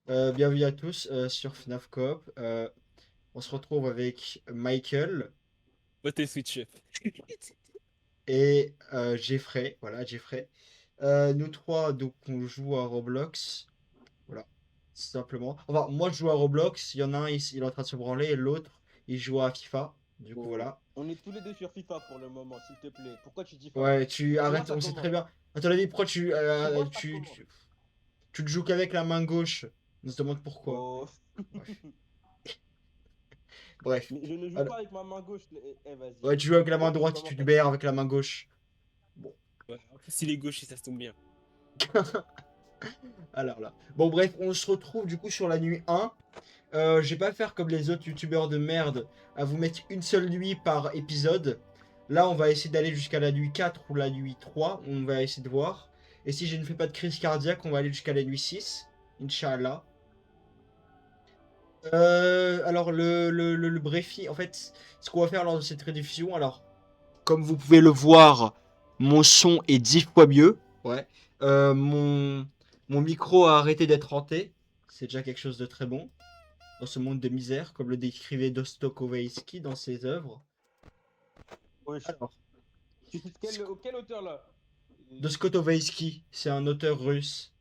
Bienvenue à tous sur FNAF Coop. On se retrouve avec Michael Moi, t'es switch up. et Jeffrey. Voilà, Jeffrey. Nous trois, donc, on joue à Roblox. Voilà, simplement. Enfin, moi, je joue à Roblox. Il y en a un, il est en train de se branler, et l'autre, il joue à FIFA. Du coup, Oh. voilà. On est tous les deux sur FIFA pour le moment, s'il te plaît. Pourquoi tu dis ça? Ouais, tu Comment arrêtes, ça on sait très commence? bien. À ton avis, pourquoi Comment ça commence? tu ne joues qu'avec la main gauche? On se demande pourquoi. Oh. Bref. Bref. Mais je ne joue Alors, pas avec ma main gauche. Vas-y. ouais, tu joues avec la main Ok, droite et comment tu te ça libères commence? avec la main gauche. Bon. Ouais, en plus, il est gaucher, ça se tombe bien. Alors là. Bon, bref, on se retrouve du coup sur la nuit 1. Je vais pas faire comme les autres youtubeurs de merde à vous mettre une seule nuit par épisode. Là, on va essayer d'aller jusqu'à la nuit 4 ou la nuit 3. On va essayer de voir. Et si je ne fais pas de crise cardiaque, on va aller jusqu'à la nuit 6. Inch'Allah. Alors, le briefi, en fait, ce qu'on va faire lors de cette rediffusion, alors, comme vous pouvez le voir, mon son est 10 fois mieux. Ouais. Mon micro a arrêté d'être hanté. C'est déjà quelque chose de très bon dans ce monde de misère, comme le décrivait Dostoïevski dans ses œuvres. Wesh. Alors, Tu cites quel auteur là? Dostoïevski, c'est un auteur russe.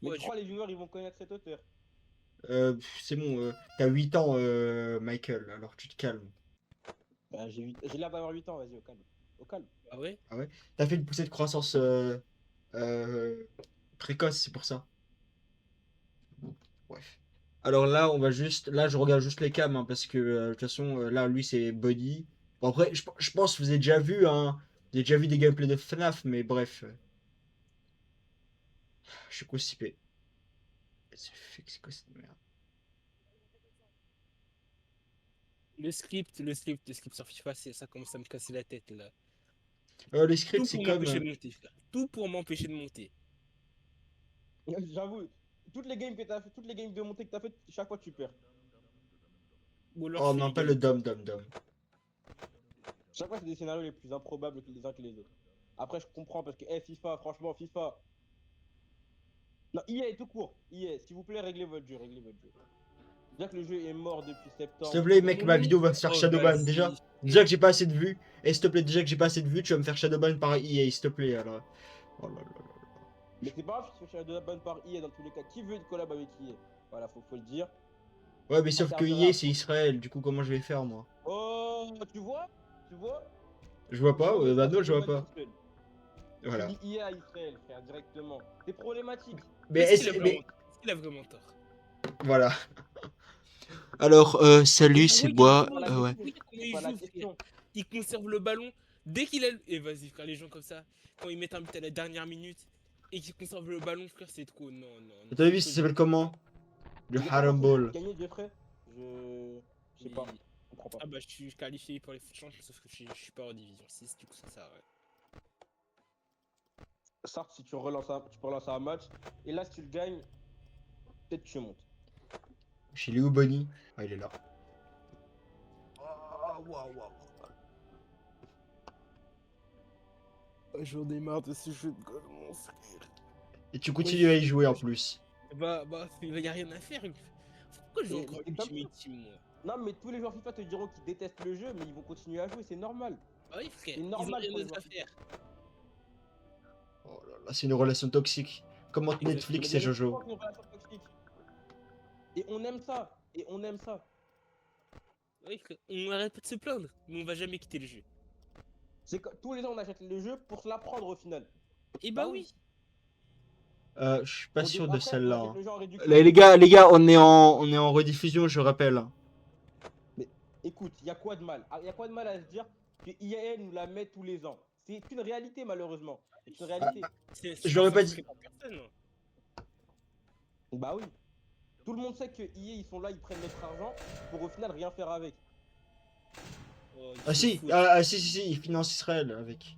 Mais Ouais, tu crois les viewers ils vont connaître cet auteur? C'est bon, t'as 8 ans, Michael, alors tu te calmes. Bah, j'ai l'air d'avoir 8 ans, vas-y, au calme. Au calme. Ah ouais? Ah ouais. T'as fait une poussée de croissance euh, précoce, c'est pour ça. Bref. Alors là, on va juste. Là, je regarde juste les cams, hein, parce que de toute façon, là, lui, c'est Body. Bon, après, je pense que vous avez déjà vu, hein. Vous avez déjà vu des gameplays de FNAF, mais bref. Je suis constipé. C'est quoi cette merde? Le script sur FIFA, ça commence à me casser la tête là. Les scripts, Tout c'est pour comme. m'empêcher de monter, frère. Tout pour m'empêcher de monter. J'avoue, toutes les games que t'as fait, toutes les games de montée que t'as fait, chaque fois tu perds. Ou alors je Oh fais non, les pas le games. dom dom dom. Chaque fois c'est des scénarios les plus improbables que les uns que les autres. Après je comprends parce que FIFA, franchement, FIFA. Non, EA est tout court. EA, s'il vous plaît, réglez votre jeu, réglez votre jeu. Déjà que le jeu est mort depuis S'il te septembre. plaît, mec, Mon ma ennemi, vidéo va se faire Oh, shadowban. vas-y, Déjà frère. que j'ai pas assez de vues. Et s'il te plaît, déjà que j'ai pas assez de vues, tu vas me faire shadowban par EA, s'il te plaît. Alors. Oh là là là. mais c'est pas grave, je fais de la bonne par EA dans tous les cas. Qui veut une collab avec EA? Voilà, faut le dire. Ouais, mais Ça sauf que servira EA, à c'est quoi? Israël. Du coup, comment je vais faire, moi? Oh, tu vois? Tu vois? Je vois pas? Mauvais Bah choix, non, c'est je vois Donovan pas. Mitchell. Tu Voilà. dis EA à Israël, frère, directement. C'est problématique. Mais, Est-ce qu'il a vraiment, mais est-ce qu'il a vraiment tort? voilà. Alors, Et salut, frère, c'est regarde moi. C'est pas la Ouais. question. comment C'est il pas la joue, frère. question. Il conserve le ballon dès qu'il a. Et vas-y, frère, les gens comme ça, quand ils mettent un but à la dernière minute et qu'ils conservent le ballon, frère, c'est trop. Non, non, À non, ton c'est avis, trop ça dur. s'appelle comment? Le Tu sais comment Haram c'est Ball. gagner, Jeffrey? Je sais pas. Oui. Je comprends pas. Ah bah, je suis qualifié pour les foot champs, sauf que je suis pas en division 6, du coup, ça, ouais. Certes, si tu peux relancer un match. Et là, si tu le gagnes, peut-être tu montes. Chez Léo Bonny. Ah, il est là. Oh, waouh, waouh. J'en ai marre de ce jeu de gomme, mon frère. Et tu Pourquoi continues à y jouer en pourquoi plus. bah, il y a rien à faire. Pourquoi je joue encore Et tant pis. Ultimate Team, moi? Non, mais tous les joueurs FIFA te diront qu'ils détestent le jeu, mais ils vont continuer à jouer, c'est normal. Bah oui, frère, C'est ils ont normal rien pour les d'autre joueurs à FIFA. faire. Oh là là, c'est une relation toxique. Comment Exactement. Mais Netflix et bien Jojo. évidemment que c'est une relation toxique. Et on aime ça. Et on aime ça. Oui, frère, on arrête pas de se plaindre, mais on va jamais quitter le jeu. C'est que tous les ans on achète le jeu pour se l'apprendre au final. Et bah Bah oui. oui. Je suis pas sûr de Après, on celle-là, achète hein. le jeu en réduction. Les gars, on est en rediffusion, je rappelle, hein. Mais écoute, il y a quoi de mal? Il y a quoi de mal à se dire que IAL nous la met tous les ans? C'est une réalité malheureusement. C'est une Ah, réalité. je C'est l'aurais pas censuré dit. par personne, hein. Bah oui. Tout le monde sait que EA ils sont là, ils prennent notre argent pour au final rien faire avec. Oh, il Ah se si, fout. si, il finance Israël avec.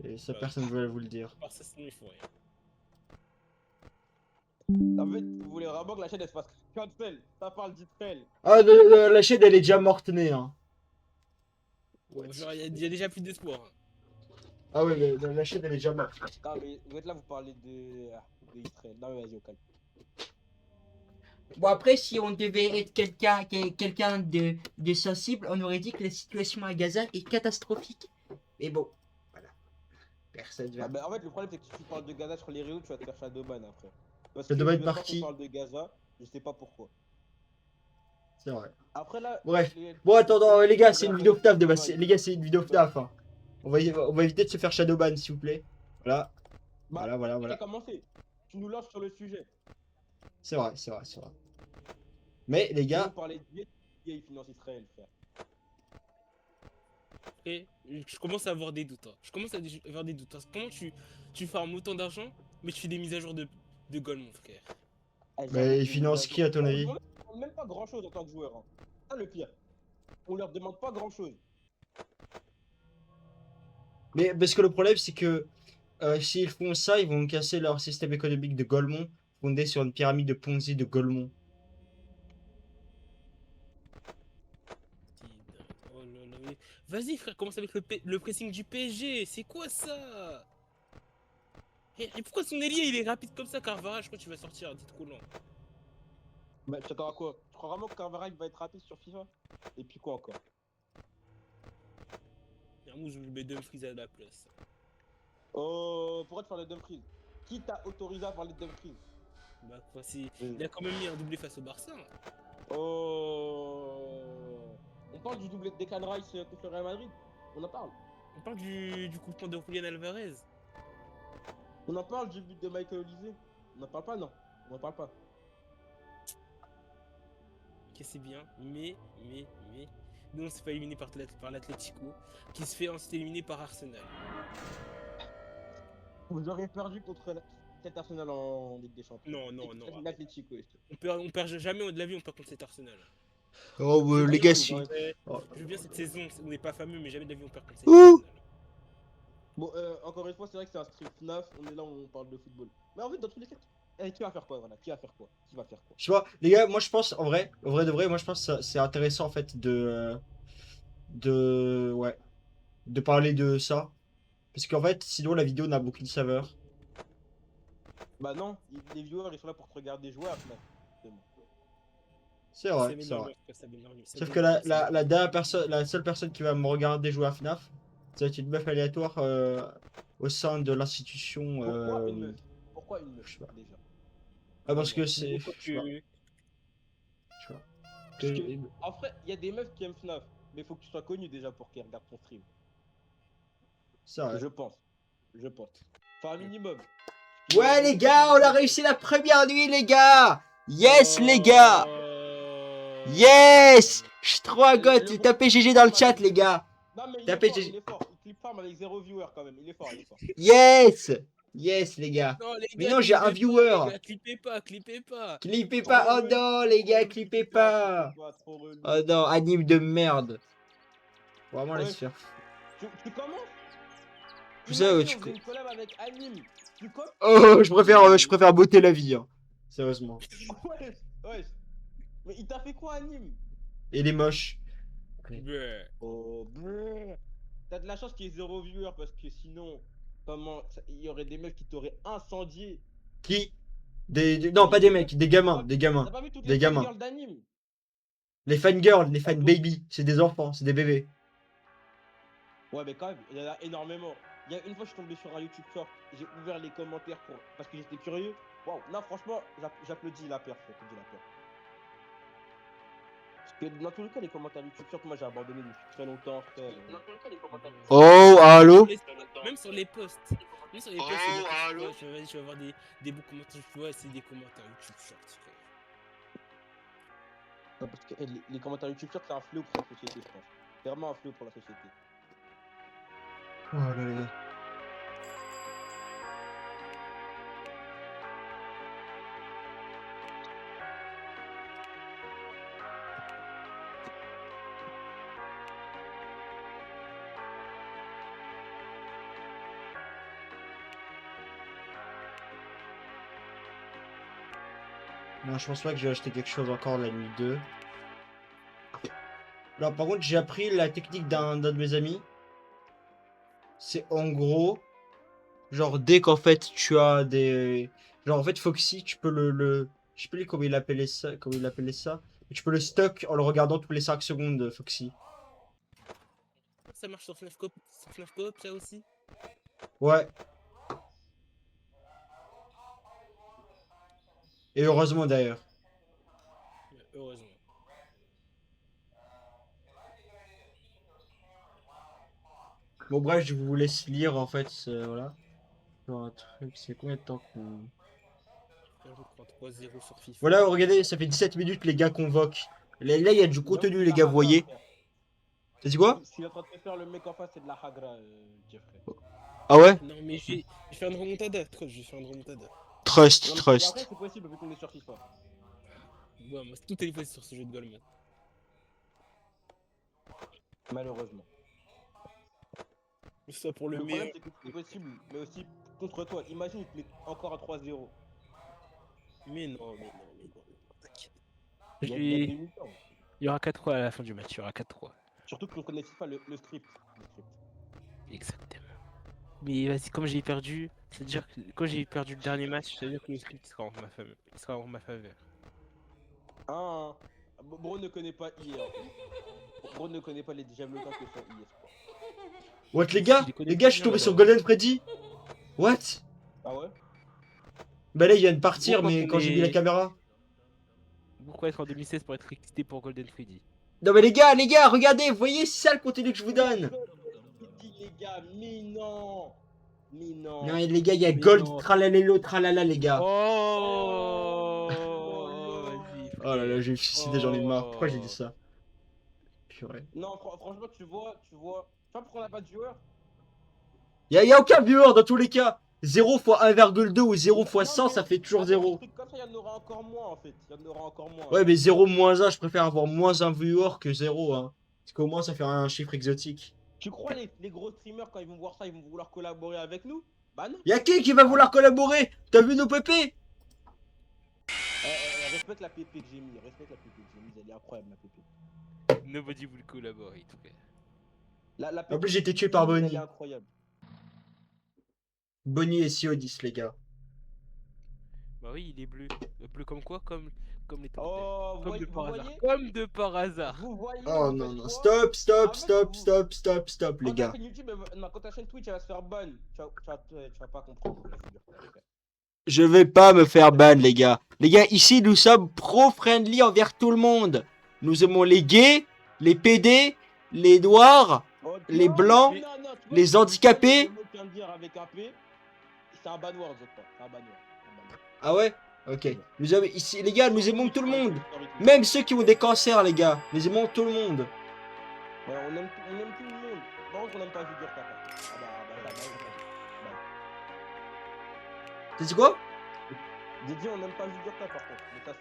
Et ça, Bah oui. personne ne veut vous le dire. À part ça, sinon ils font rien. En fait, vous voulez vraiment que la chaîne elle se fasse cancel. Ça parle d'Israël. Ah, la chaîne, elle est déjà morte-née, hein. Bon, What? genre, il y a déjà plus d'espoir, hein. Ah ouais, mais la chaîne, elle est déjà morte. Non mais vous êtes là, vous parlez de Israël. Non mais vas-y, au calme. Bon, après, si on devait être quelqu'un de sensible, on aurait dit que la situation à Gaza est catastrophique. Mais bon, voilà. Personne Ah va. bah, en fait, le problème, c'est que si tu parles de Gaza sur les réseaux, tu vas te faire shadowban après. Parce Ça que devait tu être veux pas qu'on parti. parle de Gaza, je sais pas pourquoi. C'est vrai. Après, là, Bref. Bon, attends, les gars, c'est une vidéo FNAF de base. travail. Les gars, c'est une vidéo Ouais. FNAF. Hein. On va éviter de se faire shadowban, s'il vous plaît. Voilà. Bah, Voilà. commencé. Tu nous lances sur le sujet. C'est vrai. Mais, les Tu veux nous gars, parler d'IA, il finance Israël, frère. Et je commence à avoir des doutes. Hein. Je commence à avoir des doutes. Parce que comment tu farmes autant d'argent, mais tu fais des mises à jour de Gold, mon frère. Ah, bah, j'avoue il que les mises à finance jour. qui, à ton On avis? leur demande même pas grand chose en tant que joueur. Hein. C'est ça le pire. On leur demande pas grand chose. Mais parce que le problème, c'est que s'ils font ça, ils vont casser leur système économique de Golemont, fondé sur une pyramide de Ponzi de Golemont. Oh là là, mais vas-y, frère, commence avec le pressing du PSG. C'est quoi ça? Et pourquoi son ailier il est rapide comme ça, Carvara? Je crois que tu vas sortir, t'es trop lent. Bah, tu attends à quoi? Tu crois vraiment que Carvara va être rapide sur FIFA? Et puis quoi encore? Et moi, je mets Dumfries à la place. Oh, pourquoi tu parles de Dumfries? Qui t'a autorisé à parler de Dumfries? Bah, quoi, il a quand même mis un doublé face au Barça. Hein. Oh. On parle du doublé de Declan Rice contre le Real Madrid? On en parle. On parle du coup de poing de Julian Alvarez. On en parle du but de Michael Olise? On n'en parle pas, non? On n'en parle pas. Ok, c'est bien, mais. Nous, on s'est fait éliminer par l'Atlético, qui se fait ensuite éliminer par Arsenal. Vous auriez perdu contre cet Arsenal en Ligue des Champions. Non. L'Atlético, On perd jamais de la vie, on perd contre cet Arsenal. Oh, Je veux les bien, gars, on si. aurait- Oh. je veux bien cette saison, on n'est pas fameux, mais jamais de la vie, on perd contre cet Ouh. Arsenal. Bon, encore une fois, c'est vrai que c'est un stream FNAF. On est là, on parle de football. Mais en fait, dans tous les cas, qui va faire quoi? Voilà, qui va faire quoi? Qui va faire quoi? Je sais pas, les gars, moi je pense, en vrai de vrai, moi je pense que c'est intéressant en fait ouais, de parler de ça. Parce qu'en fait, sinon la vidéo n'a aucune saveur. Bah non, les viewers ils sont là pour te regarder jouer à FNAF. Justement. C'est Ça vrai, c'est m'énerve, vrai. ça m'énerve. Sauf que la dernière personne, la seule personne qui va me regarder jouer à FNAF, ça va être une meuf aléatoire au sein de l'institution. Pourquoi une meuf? Pourquoi une meuf Je sais pas. déjà? Ah, parce que Vraiment. c'est. Pourquoi Je sais pas. que. Je sais pas. Parce que, en vrai, il y a des meufs qui aiment FNAF, mais il faut que tu sois connu déjà pour qu'ils regardent ton stream. C'est vrai. Je pense. Je pense. Enfin, un minimum. Ouais, les gars, on a réussi la première nuit, les gars! Yes, les gars! Yes! Je suis trop à goth. Tapez GG dans le chat, les gars. Non, mais il est Tapez fort, GG. il est fort. Il clip farm avec 0 viewer quand même. Il est fort, il est fort. Yes! Yes, les gars. Non, les Mais gars, non, j'ai un clippez pas, viewer. les gars, clippez pas. Clippez Trop pas. Oh relou, non, les trop gars, relou, clippez pas. trop relou. Oh non, anime de merde. Vraiment, Ouais. laisse faire. Tu commences? Je sais, Imagine, tu- on faisait une collab avec Anime. Tu commences? Oh, je préfère botter la vie. Hein. Sérieusement. Ouais. Mais il t'a fait quoi, Anime? Et les moches. Ouais. Oh, bleu. T'as de la chance qu'il y ait 0 viewer parce que sinon, il y aurait des meufs qui t'auraient incendié. Qui? Non, pas des mecs, des gamins, T'as des gamins. pas vu toutes Des les gamins. fangirls d'Anime? Les fangirls, les Ah, fan baby. C'est des enfants, c'est des bébés. Ouais, mais quand même, il y en a énormément. Il y a une fois, je suis tombé sur un YouTube Short, j'ai ouvert les commentaires parce que j'étais curieux. Waouh, non, franchement, j'applaudis la perf. J'applaudis la perf. Parce que dans tous les cas, les commentaires YouTube Short, moi j'ai abandonné depuis très longtemps, frère. Dans tous les cas, les commentaires YouTube Oh, allô? Même sur les posts. Même sur les posts, c'est bien que vas-y, tu vas avoir des beaux commentaires. Tu vois, c'est des commentaires YouTube Shorts, frère. Non, parce que les commentaires YouTube Short, c'est un fléau pour la société, je pense. C'est vraiment un fléau pour la société. Oh là là. Non, je pense pas que je vais acheter quelque chose encore la nuit 2. Alors, par contre, j'ai appris la technique d'un de mes amis. C'est en gros, genre, dès qu'en fait tu as des. Genre, en fait, Foxy, tu peux Je sais plus comment il appelait ça. Comment il appelait ça. Mais tu peux le stock en le regardant tous les 5 secondes, Foxy. Ça marche sur FNAF Coop, ça aussi. Ouais. Et heureusement d'ailleurs. Heureusement. Bon bref, je vous laisse lire en fait, voilà. Genre un truc, c'est combien de temps qu'on... Frère, je prends 3-0 sur FIFA. Voilà, regardez, ça fait 17 minutes les gars convoquent. Là, il y a du Il a contenu de les la gars, vous hagra, voyez. frère. T'as dit quoi? Ce qu'il est en train de te faire le mec en face, c'est de la hagra, Jeffrey. Ah ouais? Non, mais je vais faire une remontada, je vais faire une remontada. Trust, Non, mais trust. après, c'est possible vu qu'on est sur FIFA. Ouais, moi, tout est possible sur ce jeu de Goldman. Malheureusement. Mais ça pour le Le meilleur. problème, c'est que c'est possible, mais aussi contre toi. Imagine, il te met encore à 3-0. Mais non. T'inquiète. Il y a 2 mi-temps. Il y aura 4-3 à la fin du match, il y aura 4-3. Surtout qu'on connaît pas le script. Exactement. Mais vas-y, comme j'ai perdu, c'est-à-dire que quand j'ai perdu le dernier match, c'est-à-dire que le script sera en ma faveur. Il sera en ma faveur. Ah, Bro ne connaît pas IA. Bro ne connaît pas les Diablotins que sont IA. What les Si, gars? je les connais Les gars, je suis bien, tombé sur là-bas. Golden Freddy. What? Ah ouais? Bah là, il vient de partir, Pourquoi mais qu'on quand j'ai mis la est- caméra. Pourquoi être en 2016 pour être excité pour Golden Freddy? Non mais les gars, regardez, vous voyez, c'est ça le contenu que je vous donne. Les gars, mais non! Mais non! Non, et les gars, il y a Mais Gold, non. tralalélo, tralala, les gars. Oh, Oh, vas-y, Oh là là, frère. je vais me suicider, j'en ai marre. Pourquoi j'ai dit Oh. ça? Purée. Non, franchement, tu vois, tu vois pourquoi on n'a pas de joueur? Y a aucun viewer dans tous les cas. 0 fois 1,2 ou 0 fois Non, 100, mais ça fait toujours avec des 0. trucs comme ça, il y en aura encore moins en fait. Il y en aura encore moins. Ouais, mais 0 moins 1, je préfère avoir moins un viewer que 0, hein. Parce qu'au moins, ça fait un chiffre exotique. Tu crois les gros streamers, quand ils vont voir ça, ils vont vouloir collaborer avec nous? Bah non. Y'a qui va vouloir collaborer? T'as vu nos pépés? Respecte la PP que j'ai mis. Respecte la PP que j'ai mise. Elle est incroyable, la PP. Nobody will collaborate, ok. La En plus, PP j'ai été que tué j'ai par mise, elle Bonnie. est incroyable. Bonnie et CO10, les gars. Bah oui, il est bleu. Bleu comme quoi? Comme les Tentacles. Oh, Comme de vous par hasard. voyez? Comme de par hasard. Vous voyez Oh en non, fait non, quoi? stop, En fait, stop, les quand ta gars. chaîne YouTube, non, quand ta chaîne Twitch, elle va se faire ban. Tu vas pas comprendre. Je vais pas me faire ban, les gars. Les gars, ici, nous sommes pro-friendly envers tout le monde. Nous aimons les gays, les PD, les noirs, Oh, les non, blancs, non, non, tu vois, les tu vois handicapés. le mot qu'il vient de dire avec un P, c'est un ban word, je crois. C'est un ban word. Ah ouais? Ok. Nous avons ici, les gars, nous aimons tout le monde. Historiquement. Même ceux qui ont des cancers, les gars. Nous aimons tout le monde. Ouais, on aime tout le monde. Par contre, on n'aime pas Junior Tata. Ah bah, T'as dit quoi? J'ai dit, on n'aime pas Junior Tata par contre. Mais ça,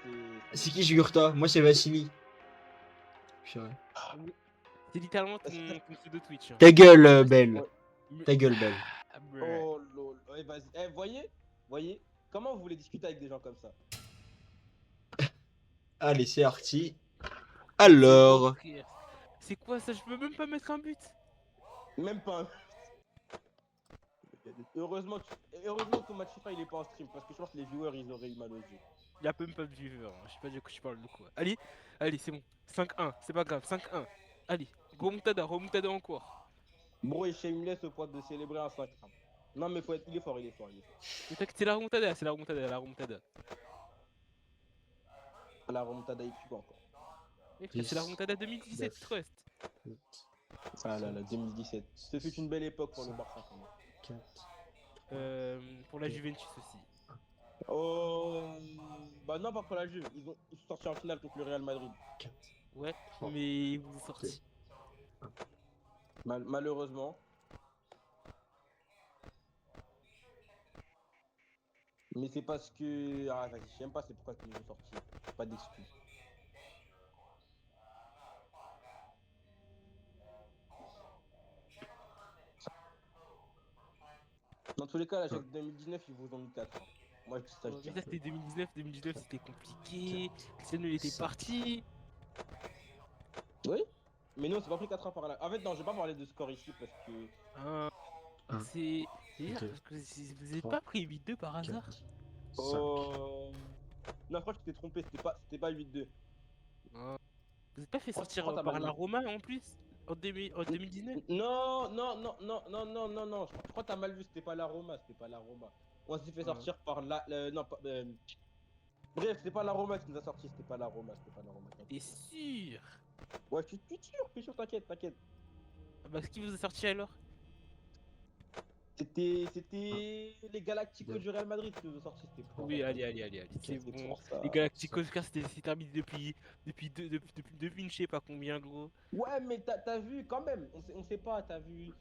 C'est qui Jugurta? Moi, c'est Vassili. Purée. C'est littéralement ton pseudo Twitch. Hein. Ta gueule, Belle. Ouais. Ta gueule, Belle. Ah, bruh. Oh lol. Ouais, vas-y. Eh, voyez comment vous voulez discuter avec des gens comme ça? Allez, c'est parti. Alors. Frère, c'est quoi ça? Je peux même pas mettre un but. Même pas un... Heureusement que ton match FIFA il est pas en stream parce que je pense que les viewers ils auraient eu mal aux yeux. Y'a même pas de viewer. Hein. Je sais pas de quoi tu parles de quoi. Allez, c'est bon. 5-1, c'est pas grave. 5-1. Allez, remontada en cours. Bro et shameless au point de célébrer un 5. Non mais il est fort. Mais t'inquiète, c'est la remontada. La remontada il tue encore. Eh, frère, c'est la remontada 2017, Trust. Ah là là, 2017. Ce fut une belle époque pour le Barça quand même. Pour la Juventus aussi. Oh, bah non, pas pour la Juve. Ils sont sortis en finale contre le Real Madrid. Ouais, mais ils vous ont sorti. Malheureusement. Mais c'est parce que... Ah vas-y, je sais même pas c'est pourquoi ils nous ont sortis. Pas d'excuses. Dans tous les cas, la Jacques 2019, ils vous ont mis 4 ans. Moi, je dis ça, je dis Mais ça c'était 2019 c'était compliqué. Cristiano il était parti. Oui. Mais nous, on s'est pas pris 4 ans par là. En fait, non, je vais pas parler de score ici parce que... Hein, Un, c'est bizarre deux, parce que vous avez trois, pas pris 8-2 par hasard. 5, Oh... Non, je crois que tu t'es trompé, c'était pas 8-2. Ah. Vous êtes pas fait Je sortir crois que t'as par mal la vu. Roma en plus en 2019? Non, non, non, non, non, non, non, non. Je crois que t'as mal vu, c'était pas la Roma, c'était pas la Roma. On s'est fait Ah. sortir par non, bref, c'était pas la Roma qui nous a sorti, c'était pas la Roma, c'était pas la Roma, T'es t'inquiète. sûr? Ouais, je suis sûr, t'inquiète, t'inquiète. Ah bah, ce qui vous a sorti alors? Un, C'était les Galacticos deux, du Real Madrid qui nous ont sorti, c'était pour Oui, allez, c'est quatre, c'est bon. pour ça. Les cinq. Galacticos, frère, c'est terminé depuis je sais pas combien, gros. Ouais, mais t'as vu quand même, on sait pas, t'as vu.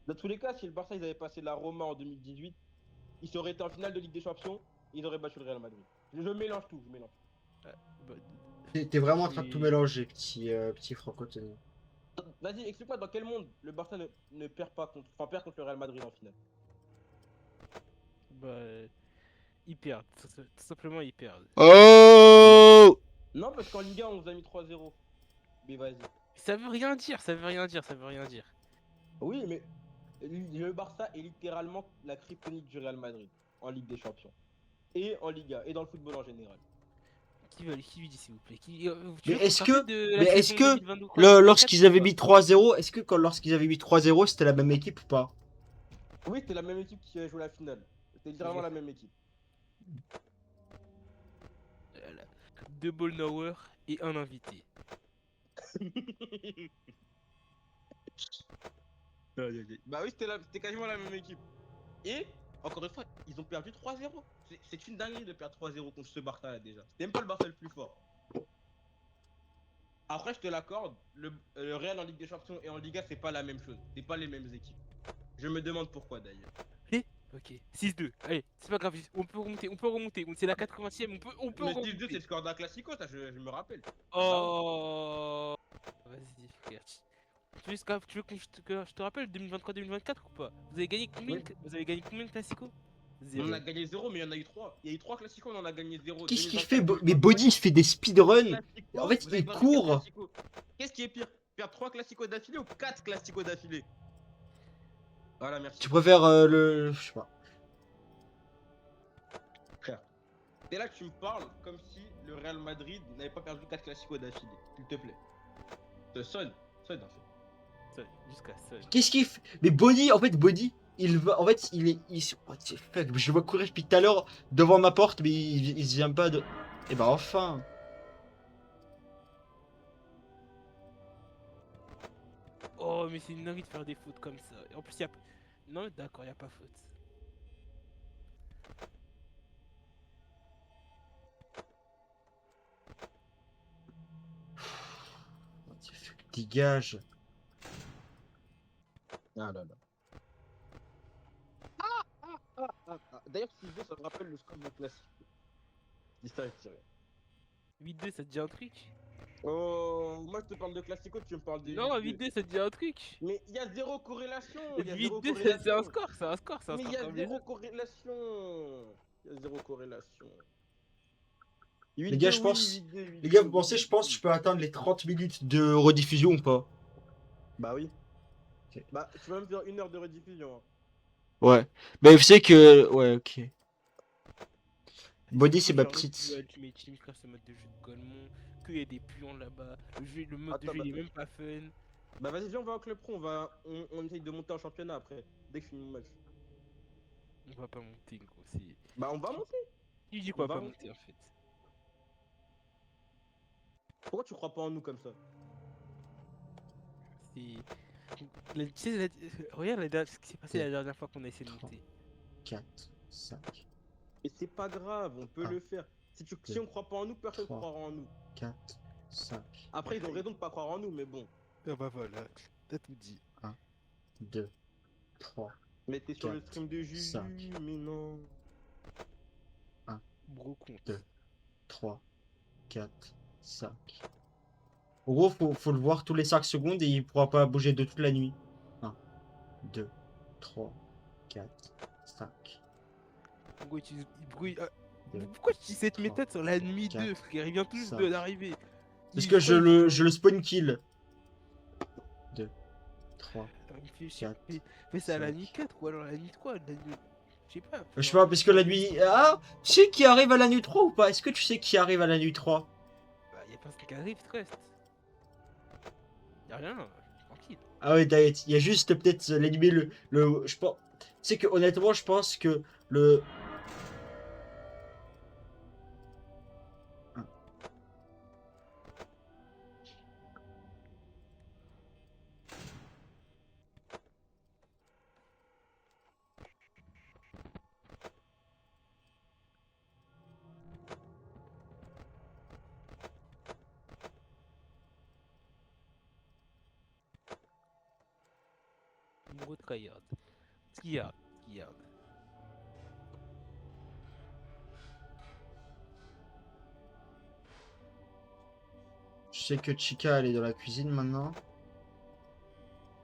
Dans tous les cas, si le Barça ils avaient passé la Roma en 2018, ils auraient été en finale de Ligue des Champions, ils auraient battu le Real Madrid. Je mélange tout, je mélange. Ouais, bah, T'es vraiment en train de tout c'est. mélanger, petit franco-tony. Vas-y, explique-moi dans quel monde le Barça ne perd pas contre, enfin, perd contre le Real Madrid en finale. Bah, ils perdent. Tout simplement, ils perdent. Oh! Non, parce qu'en Liga, on vous a mis 3-0. Mais vas-y. Ça veut rien dire, ça veut rien dire, ça veut rien dire. Oui, mais le Barça est littéralement la kryptonite du Real Madrid en Ligue des Champions. Et en Liga, et dans le football en général. Qui lui dit, s'il vous plaît? Tu Mais veux qu'on se est-ce rappelle que, de mais la est-ce saison que 2023-2024 lorsqu'ils ou avaient pas? mis 3-0, est-ce que lorsqu'ils avaient mis 3-0, c'était la même équipe ou pas? Oui, c'était la même équipe qui a joué la finale. C'était littéralement la même équipe. Voilà. Deux Bolnauer et un invité. Bah oui, c'était quasiment la même équipe. Et, encore une fois, ils ont perdu 3-0. C'est une dinguerie de perdre 3-0 contre ce Barça là déjà. C'était même pas le Barça le plus fort. Après, je te l'accorde, le Real en Ligue des Champions et en Liga, c'est pas la même chose. C'est pas les mêmes équipes. Je me demande pourquoi d'ailleurs. Allez, ok. 6-2. Allez, c'est pas grave, on peut remonter, on peut remonter. C'est la 80e, on peut Mais 6-2, c'est remonter. le score d'un classico, ça, je me rappelle. Ah bah oui. Oh. Vas-y, frère. Tu veux que je te rappelle 2023-2024 ou pas? Oui. Vous avez gagné combien de classicos? On en Zéro. a gagné 0, mais il y en a eu 3. Il y a eu 3 classicos, on en a gagné 0. Qu'est-ce qu'il fait? Mais 2024-2025, Body, il fait des 4 speedruns. En classicos, fait, vous avez il perdu 4 court. classicos. Qu'est-ce qui est pire? Perdre 3 classicos d'affilée ou 4 classicos d'affilée? Voilà, merci. Tu préfères je sais pas. Frère. Et là que tu me parles comme si le Real Madrid n'avait pas perdu 4 classicos d'affilée. S'il te plaît. Sonne en fait. Seul, jusqu'à seul. Qu'est-ce qu'il fait? Mais Body, en fait, Body, il va. En fait, il est. Oh, fuck, je le vois courir depuis tout à l'heure devant ma porte, mais il se vient pas de. Et bah, enfin. Oh, mais c'est une dinguerie de faire des fautes comme ça. Et en plus, Non, d'accord, y a pas faute. Dégage. Ah là là. D'ailleurs, 6-2, ça me rappelle le score de classique. Distract tiré. 8-2, ça te dit un truc? Oh, moi je te parle de classico, tu me parles de Non, 8-2. 8-2, ça te dit un truc? Mais il y a zéro corrélation, il y a zéro 8-2, c'est un corrélation. score, c'est un score, c'est un Mais il score y a comme les zéro autres. corrélation. Il y a zéro corrélation. Les gars, 8-2, je oui, pense. 8-2, Les gars, 8-2, vous oui, pensez, je pense, que 8-2. je peux atteindre les 30 minutes de rediffusion ou pas? Bah oui. Ok. Bah, tu vas même faire 1 heure de rediffusion, hein. Ouais. Mais vous savez que. Ouais, ok. C'est Body, c'est cool, ma j'ai envie de petite. jouer à Ultimate Team, frère, ce mode de jeu de Golemon. Qu'il y ait des pions là-bas. Le mode de Attends, jeu, il est même pas fun. bah vas-y, viens, on va au club pro, on essaye de monter en championnat après, dès que je finis mon match. On va pas monter, gros. Bah on va monter, Tu dis on quoi, va pas monter. monter en fait? Pourquoi tu crois pas en nous comme ça? C'est. Tu sais, regarde ce qui s'est passé la 2, dernière fois qu'on a essayé de 3, monter. 4, 5, Et c'est pas grave, on peut 1, le faire. Si on croit pas en nous, personne 3, croira en nous. 4, 5, Après, ils ont raison de pas croire en nous, mais bon. Ah bah voilà, t'as tout dit. 1, 2, 3, Mais t'es sur le 4, stream de Juju, 5, mais non. 1, Gros compte. 2, 3, 4, 5. En gros, faut le voir tous les 5 secondes et il pourra pas bouger de toute la nuit. 1, 2, 3, 4, 5. En gros, il brouille. Deux, Pourquoi tu dis cette 3, méthode sur la nuit 2, 4, frère? Il vient tout juste 5. d'arriver. Parce Il que croit je le spawn kill. 2, 3, Ah, 4, fais ça à la nuit 5. 4 ou alors à la nuit 3. Je Je sais pas. Je sais pas, parce que la nuit... Ah, tu sais qui arrive à la nuit 3 ou pas? Est-ce que tu sais qui arrive à la nuit 3? Bah, y a personne qui arrive, Trust. Y a rien, tranquille. Ah ouais, t'inquiète, il y a juste peut-être l'ennemi, je pense... Tu sais que honnêtement, je pense que le... Numéro tryhard. Tryhard. Tryhard. Je sais que Chica, elle est dans la cuisine maintenant.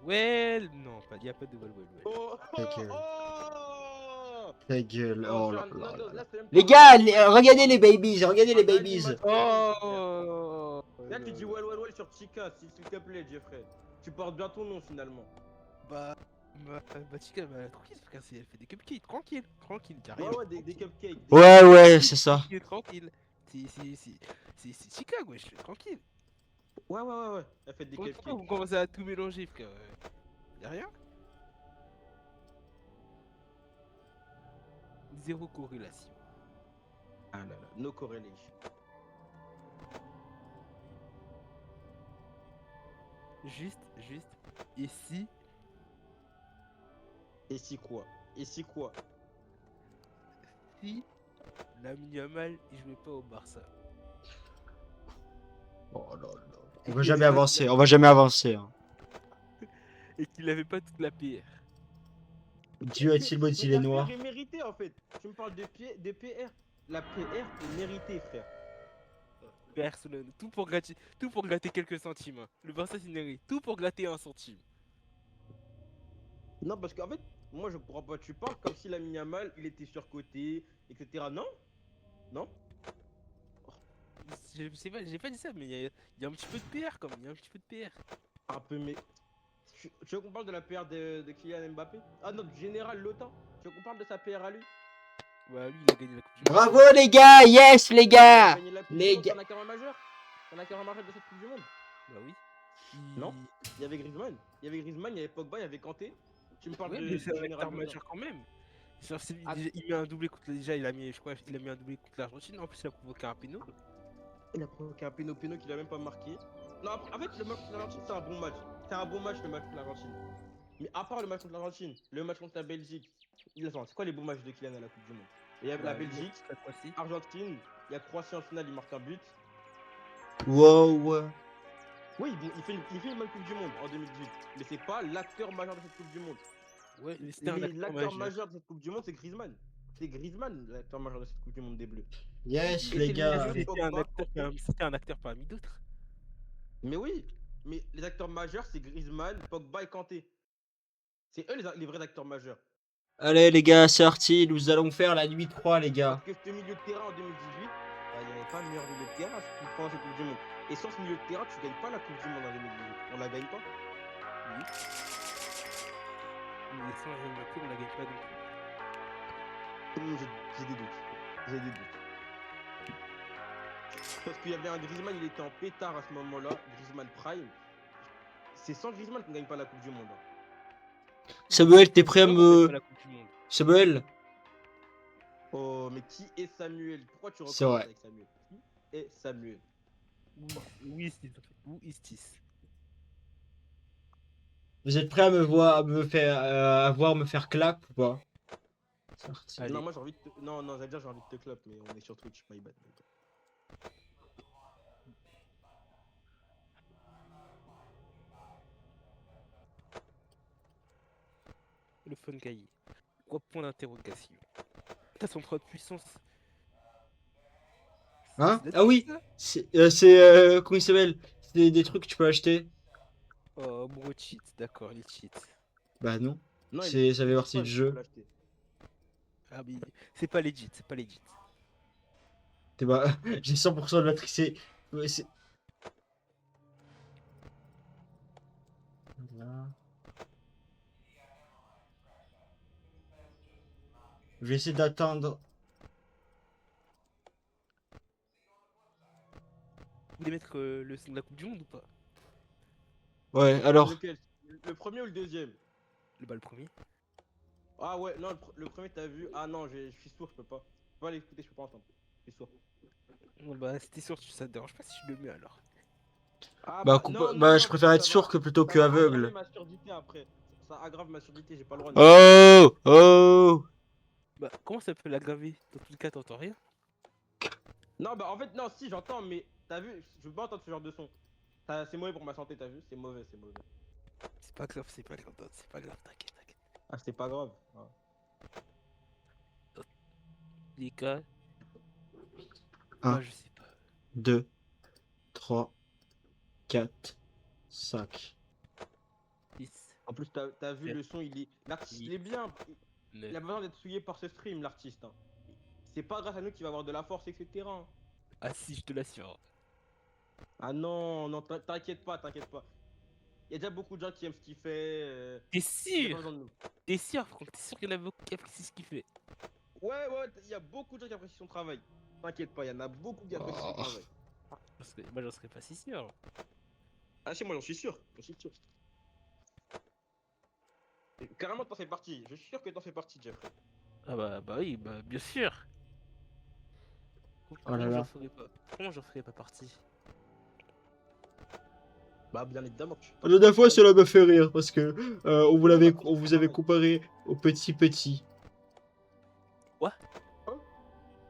Well, non, pas, y a pas de well. Oh, Ta oh, gueule. oh. Ta gueule. Non, Oh c'est là un- là non, là non, là. là, c'est même Les pas gars, un regardez les babies, regardez les un babies. animateur, Oh Là, tu dis well sur Chica, s'il te plaît, Jeffrey. Tu portes bien ton nom finalement. Bah, Chica, bah, tranquille, frère, elle fait des cupcakes, tranquille, y'a rien. Ouais, des cupcakes. Ouais, c'est ça. Tranquille. C'est Chica, wesh, tranquille. Ouais. Elle fait des Pourquoi cupcakes. vous commencez à tout mélanger, frère? Y'a rien? Zéro corrélation. Ah là là, no correlation. Juste, et si Et si quoi? Et si quoi? si Lamine Yamal il jouait pas au Barça Oh là là. et On va qu'il jamais avait pas avancer, on va jamais avancer. Hein. et qu'il avait pas toute la PR. Dieu a-t-il Mais motivé la noir? PR est méritée en fait. Tu me parles de PR. La PR est méritée, frère. Barcelone, tout pour glatter quelques centimes. Hein. Le Barça c'est une tout pour glatter un centime. Non, parce qu'en fait, moi je comprends pas. Tu parles comme si la Yamal il était surcoté, etc. Non? Non? Je sais pas, j'ai pas dit ça, mais y a un petit peu de PR comme, il y a un petit peu de PR. Un peu, mais. Tu veux qu'on parle de la PR de Kylian Mbappé? Ah non, du général Lotin. Tu veux qu'on parle de sa PR à lui? Ouais, lui il a gagné la Coupe du Monde. Bravo les gars, yes les Il a gars! gagné la Coupe du Les Monde, gars. t'en as qu'un majeur? T'en as qu'un majeur de cette Coupe du Monde? Bah oui. Non? Il y avait Griezmann. Il y avait Pogba, il y avait Kanté. Tu me parles Ouais, de, mais du c'est un général acteur Lotin. majeur quand même. Genre, Ah. il met un doublé contre déjà il a mis je crois il a mis un doublé contre l'Argentine en plus il a provoqué un péno. Il a provoqué un péno qu'il a même pas marqué. Non, en fait, le match contre l'Argentine, c'est un bon match. C'est un bon match, le match contre l'Argentine. Mais à part le match contre l'Argentine, le match contre la Belgique, attends, c'est quoi les bons matchs de Kylian à la Coupe du Monde? Il y a la Belgique, cette fois-ci. Argentine, il y a Croatie en finale, il marque un but. Wow. Oui, bon, il fait une bonne Coupe du Monde en 2018. Mais c'est pas l'acteur majeur de cette Coupe du Monde. Ouais, mais c'était un acteur L'acteur majeur. majeur de cette Coupe du Monde, c'est Griezmann. C'est Griezmann, l'acteur majeur de cette Coupe du Monde des Bleus. Yes Et les c'est le gars. milieu Pogba. C'était un acteur parmi d'autres. Mais oui, mais les acteurs majeurs, c'est Griezmann, Pogba et Kanté. C'est eux les vrais acteurs majeurs. Allez les gars, c'est parti, nous allons faire la nuit 3 les gars. Parce que ce milieu de terrain en 2018, bah, il n'y avait pas meilleur milieu de terrain pendant cette Coupe du Monde. Et sans ce milieu de terrain, tu gagnes pas la Coupe du Monde en 2018. On la gagne pas. Oui. Mais sans Mbappé, on la gagne pas non plus. J'ai des doutes. J'ai des doutes. Parce qu'il y avait un Griezmann, il était en pétard à ce moment-là. Griezmann Prime. C'est sans Griezmann qu'on gagne pas la Coupe du Monde. Hein. Samuel, t'es prêt à On gagne me... pas la Coupe du Monde. Samuel? Oh, mais qui est Samuel? Pourquoi tu C'est recommences vrai. avec Samuel? Qui est Samuel? Où est-ce Où est-ce Vous êtes prêt à me voir, à me faire, à voir me faire clap ou pas? C'est parti. Allez. Non, moi j'ai envie de te... Non, j'allais dire j'ai envie de te clap, mais on est sur Twitch, my bad. Le fun cahier. Quoi point d'interrogation. T'as son 3 de puissance. Hein? C'est Ah oui, ça c'est comment il s'appelle? C'est des trucs que tu peux acheter. Oh, gros cheat, d'accord, il cheat. Bah non, Non, ça fait il partie pas, du il jeu. faut l'acheter. Ah, mais c'est pas legit, c'est pas legit. T'es pas... J'ai 100% de matrixé. Ouais, voilà. Je vais essayer d'atteindre. Vous voulez mettre le son de la Coupe du Monde ou pas? Ouais, alors. Lequel? Le premier ou le deuxième? Le premier. Ah ouais, non, le premier t'as vu? Ah non, je suis sourd, je peux pas. Je peux pas l'écouter, je peux pas entendre. Je suis sourd. Bon, bah, c'était sûr, ça te dérange pas si je le mets alors. Ah Bah, bah non, non, bah, je non, parce préfère que être sûr que plutôt ça que va aggraver aveugle. ma surdité après. Ça aggrave ma surdité, j'ai pas le droit de mettre ça. Oh! Oh! Bah, comment ça peut l'aggraver? Dans tout le cas, t'entends rien. Non, bah en fait, non, si j'entends, mais t'as vu, je veux pas entendre ce genre de son. C'est mauvais pour ma santé, t'as vu? C'est mauvais, c'est mauvais. C'est pas grave, c'est pas grave, c'est pas grave, t'inquiète, t'inquiète. Ah, c'est pas grave. Ah. Dans tous les cas, Un, bah, je sais pas. 2, 3, 4, 5. 6, En plus, t'as vu 7, le son, il est. L'artiste, il 8, est bien. Il 9. a besoin d'être souillé par ce stream, l'artiste, hein. C'est pas grâce à nous qu'il va avoir de la force, etc., hein. Ah si, je te l'assure. Ah non, non, t'inquiète pas, t'inquiète pas. Il y a déjà beaucoup de gens qui aiment ce qu'il fait. T'es Il a pas sûr? besoin de nous. T'es sûr, frère? T'es sûr qu'il y en a beaucoup qui apprécient ce qu'il fait? Ouais, ouais, il y a beaucoup de gens qui apprécient son travail. T'inquiète pas, il y en a beaucoup qui apprécient son travail. Moi, j'en serais pas si sûr. Ah si, moi j'en suis sûr, j'en suis sûr. Et carrément, t'en fais partie. Je suis sûr que t'en fais partie, Jeff. Ah bah oui, bah bien sûr. Oh là Comment j'en là. ferais pas? Comment j'en ferais pas partie? Bah, bien évidemment que je suis La dernière fois, cela me fait rire parce que partie. on vous avait comparé au petit petit. Quoi? Hein?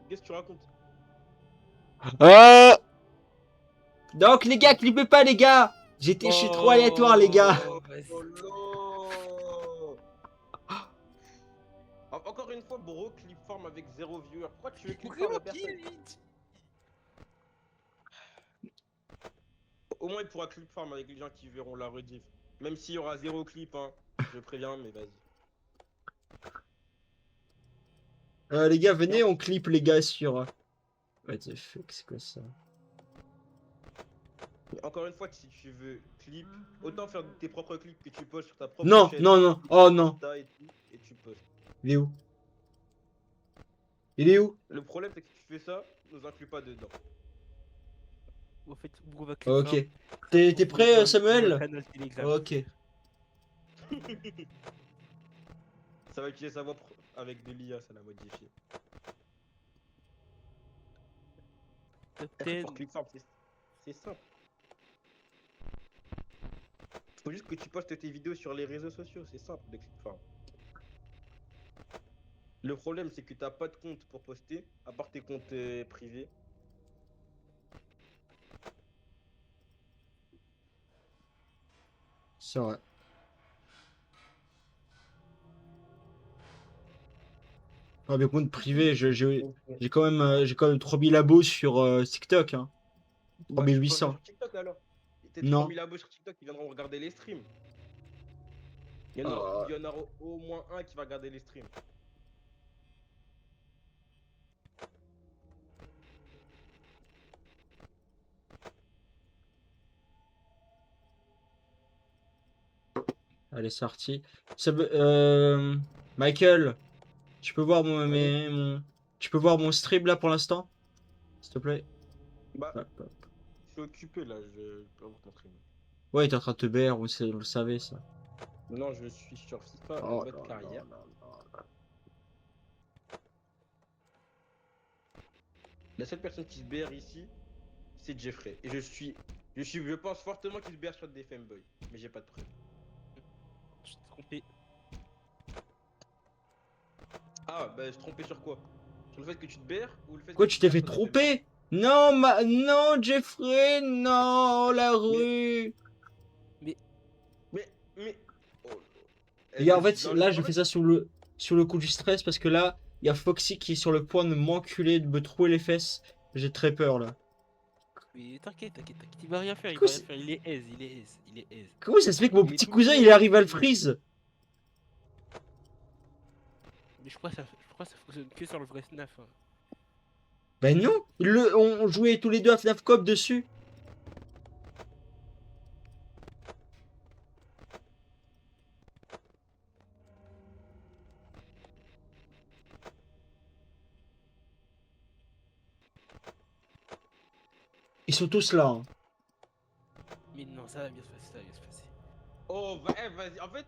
Qu'est-ce que tu racontes? Ah! Donc les gars, clippez pas les gars. Je suis trop aléatoire les gars. Oh, Oh vas-y. non. Encore une fois, bro, clip forme avec 0 viewer. Pourquoi tu veux clip forme Vraiment à personne? qui lui? Au moins, il pourra clip farm avec les gens qui verront la rediff. Même s'il y aura 0 clip, hein. Je préviens, mais vas-y. Les gars, Et en venez, on clip les gars sur. What the fuck, c'est quoi ça? Encore une fois, si tu veux clip, autant faire tes propres clips que tu postes sur ta propre Non, chaîne, non, non. Oh non. Insta et tout, et tu postes. Il est où? Il est où? Le problème, c'est que si tu fais ça, nous inclus pas dedans. En fait, on va clip Ok. farm. Ça T'es prouve prêt, dans le Samuel? canal Telegram. Ok. Ça va utiliser sa voix avec de l'IA, ça l'a modifié. Top Après, 10. pour clip farm, c'est simple. Faut juste que tu postes tes vidéos sur les réseaux sociaux, c'est simple de clip farm. Le problème, c'est que t'as pas de compte pour poster, à part tes comptes privés. C'est vrai. Ah, mes comptes privés, j'ai quand même 3000 abos sur TikTok, hein. Bah, tu postes 3800. sur TikTok alors. Tes Non. 3000 abos sur TikTok, ils viendront regarder les streams. Ah, Il y en aura au moins un qui va regarder les streams. elle est sortie. Michael, tu peux voir Oui. tu peux voir mon stream là pour l'instant? S'il te plaît. Bah, Hop, hop. je suis occupé là, je peux pas vous ton stream. Ouais, il est en train de te BR, vous le savez ça. Non, je suis sur FIFA Oh mode non, non, carrière. non, non. La seule personne qui se BR ici, c'est Jeffrey. Et je pense fortement qu'il se BR sur des femboys. Mais j'ai pas de preuve. Je t'ai trompé. Ah, bah, je trompé sur quoi? Sur le fait que tu te BR ou le fait que Quoi, tu tu te t'es BR fait sur des femboys? tromper? Non, non, Jeffrey, non, la Mais, rue. Mais mais. Oh, Les eh, gars, en vas-y. fait, Non, là, en je fais fait, ça sur le coup du stress parce que là, il y a Foxy qui est sur le point de m'enculer, de me trouer les fesses. J'ai très peur là. Mais t'inquiète, il va rien faire, il Comment, va rien faire, il est aise, il est aise. comment ça se fait que mon il est petit tout cousin, mignon, il il est arrive tout à le mignon. freeze? Mais je crois que ça fonctionne que sur le vrai FNAF. Hein. Ben non, on jouait tous les deux à FNAF Cop dessus. Ils sont tous là. Hein. Mais non, ça va bien se passer, ça va bien se passer. Oh, vas-y. En fait,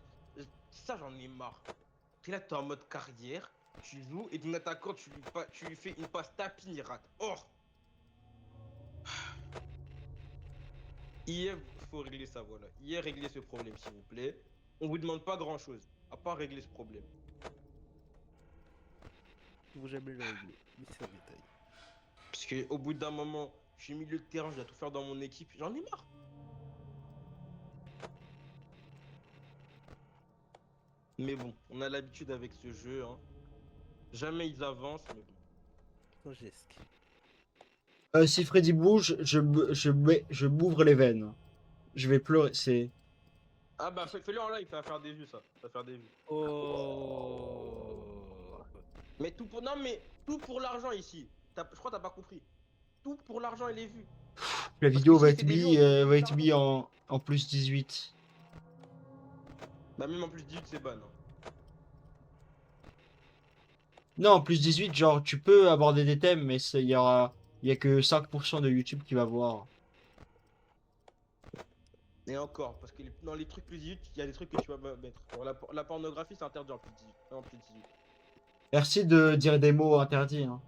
ça, j'en ai marre. T'es là, t'es en mode carrière, tu joues, et ton attaquant, tu lui fais une passe tapine, il rate. Oh! Hier, faut régler ça, voilà. Hier, régler ce problème, s'il vous plaît. On vous demande pas grand-chose, à part régler ce problème. Ils vont jamais le régler, mais c'est un détail. Parce que au bout d'un moment, je suis milieu de terrain, je dois tout faire dans mon équipe, j'en ai marre. Mais bon, on a l'habitude avec ce jeu, hein. Jamais ils avancent, mais bon. Progesque. Si Freddy bouge, je m'ouvre les veines. Je vais pleurer. C'est. Ah bah fais-le en live, ça va faire des vues ça. Ça va faire des vues. Oh. Mais tout pour. Non mais tout pour l'argent ici. Je crois que t'as pas compris. Tout pour l'argent et les vues. La Parce vidéo que si c'est des gens qui va veulent être l'argent. mise en plus 18. Bah même en plus 18 c'est ban. Hein. Non, en plus 18, genre, tu peux aborder des thèmes, mais il y a que 5% de YouTube qui va voir. Et encore, parce que dans les trucs plus 18, il y a des trucs que tu vas mettre. Bon, la pornographie c'est interdit en plus 18. En plus 18. Merci de dire des mots interdits. Hein.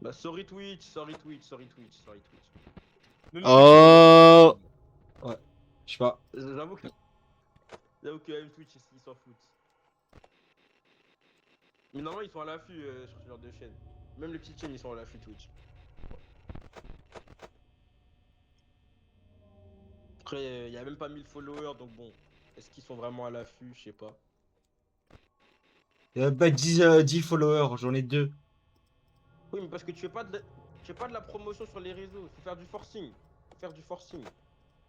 Bah sorry Twitch, sorry Twitch, sorry Twitch, sorry Twitch. Même Oh. Ouais, je sais pas. J'avoue que même Twitch ils s'en foutent. Mais normalement ils sont à l'affût sur ce genre de chaîne. Même les petites chaînes ils sont à l'affût Twitch. Après il y a même pas 1000 followers donc bon. Est-ce qu'ils sont vraiment à l'affût? Je sais pas. Il y a pas 10 followers, j'en ai 2. Oui mais parce que tu fais pas de la promotion sur les réseaux. Faut faire du forcing. Faut faire du forcing.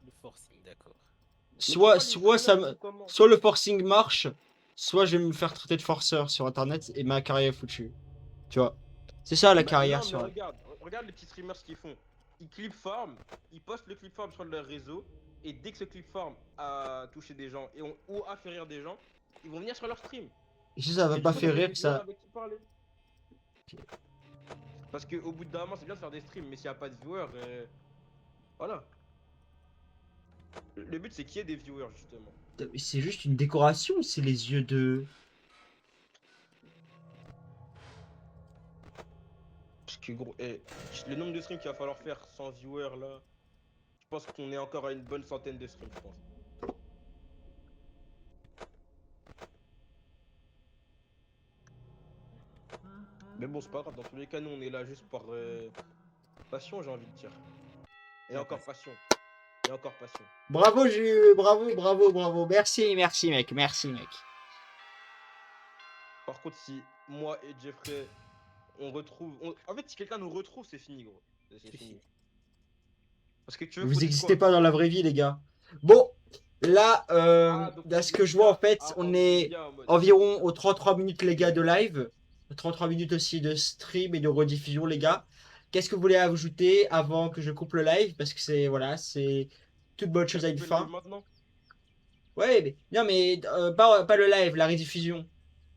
le forcing, d'accord. Mais tu vois, les Soit streamers, ils ça font comment? soit le forcing marche, soit je vais me faire traiter de forceur sur internet et ma carrière est foutue. Tu vois. C'est ça la Bah, carrière non mais sur. regarde les petits streamers ce qu'ils font. Ils clip farm, ils postent le clip farm sur leur réseau et dès que ce clip farm a touché des gens ou a fait rire des gens, ils vont venir sur leur stream. Si ça va Et du pas coup, faire t'avais rire, des viewers ça. avec qui parler. Parce qu'au bout d'un moment, c'est bien de faire des streams, mais s'il n'y a pas de viewers, voilà. Le but, c'est qu'il y ait des viewers, justement. Mais c'est juste une décoration, c'est les yeux de. Parce que, gros, le nombre de streams qu'il va falloir faire sans viewers, là, je pense qu'on est encore à une bonne centaine de streams, je pense. Mais bon, c'est pas grave, dans tous les cas, nous, on est là juste par passion, j'ai envie de dire. Et La encore passion. passion. Et encore passion. Bravo, bravo. Merci, mec. Merci, mec. Par contre, si moi et Jeffrey, on retrouve... En fait, si quelqu'un nous retrouve, c'est fini, gros. C'est fini. Parce que tu veux Vous qu'on dise n'existez quoi? pas dans la vraie vie, les gars. Bon, là, Donc là, on ce est que je vois, en fait, bien, on on est est bien en mode... environ aux 33 minutes, les gars, de live. 33 minutes aussi de stream et de rediffusion, les gars. Qu'est-ce que vous voulez ajouter avant que je coupe le live? Parce que c'est, voilà, c'est toute bonne chose à une couper le live fin. maintenant? Ouais, mais, non, mais pas le live, la rediffusion.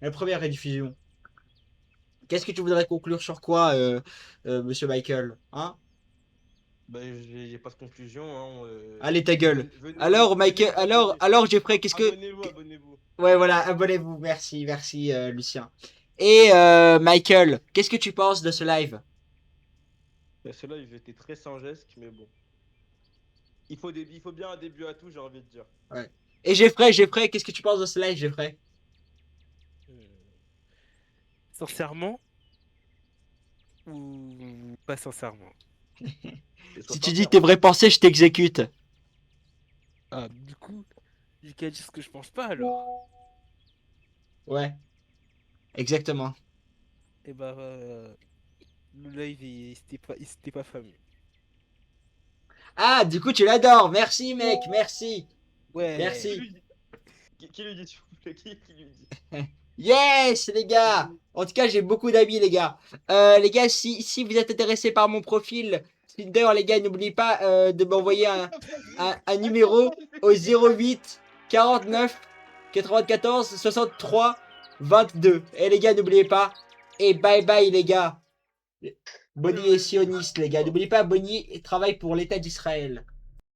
La première rediffusion. Qu'est-ce que tu voudrais conclure sur quoi, monsieur Michael? Hein? Bah, j'ai pas de conclusion, hein. Allez, ta gueule. Venez, Alors, Michael, alors, Jeffrey, qu'est-ce que. abonnez-vous, abonnez-vous. Ouais, voilà, abonnez-vous. Merci, Lucien. Et Michael, qu'est-ce que tu penses de ce live? Bah, celui-là, il était très singesque, mais bon. Il faut bien un début à tout, j'ai envie de dire. Ouais. Et Jeffrey, qu'est-ce que tu penses de ce live, Jeffrey? Hmm. Sincèrement ou pas sincèrement? Et sois Si tu dis sincère, tes hein. vraies pensées, je t'exécute. Ah, du coup, j'ai qu'à dire ce que je pense pas alors. Ouais, exactement. Et bah, le live, il s'était pas fameux. Ah, du coup, tu l'adores. Merci, mec, merci. Ouais. Qui Merci. lui dit, qui lui dit, s'il vous plaît, qui lui dit? Yes, les gars. En tout cas, j'ai beaucoup d'amis, les gars. Les gars, si vous êtes intéressés par mon profil, d'ailleurs, les gars, n'oubliez pas de m'envoyer un numéro au 08 49 94 63 22. Et les gars, n'oubliez pas. Et bye bye, les gars. Bonnie est sioniste, les gars. N'oubliez pas, Bonnie travaille pour l'État d'Israël.